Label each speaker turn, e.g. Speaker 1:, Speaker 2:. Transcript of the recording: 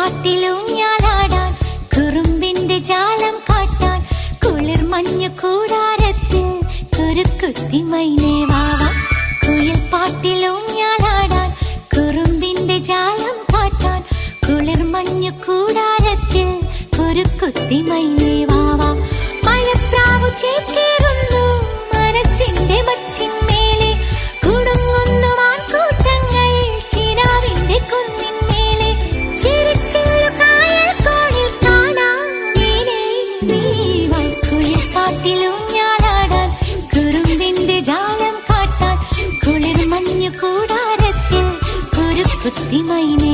Speaker 1: പാട്ടിലൂഞ്ഞാലാടാൻ കുറുമ്പിന്റെ ജാലം കാട്ടാൻ കുളിർ മഞ്ഞു കൂടാരത്തിൽ കുരുക്കുത്തി മൈനേ വാവാ. കുയിൽ പാട്ടിലൂഞ്ഞാലാടാൻ കുറുമ്പിന്റെ ജാലം കാട്ടാൻ കുളിർ മഞ്ഞു കൂടാരത്തിൽ കുരുക്കുത്തി മൈനേ വാവാ. മഴപ്രാവു ചേക്കേറുന്നു മനസ്സിന്റെ മച്ചിന്മേലെ കുടുങ്ങുന്നു മാൻകൂട്ടങ്ങൾ കിനാവിന്റെ കുന്നിന്മേലെ ചിരിച്ചില്ലു കായൽ കോണിൽ കാണാം നീലേ നീവാ. കുയിൽ പാട്ടിലൂഞ്ഞാലാടാൻ കുറുമ്പിന്റെ ജാലം കാട്ടാൻ കുളിർ മഞ്ഞു കൂടാരത്തിൽ കുരുക്കുത്തി മൈനേ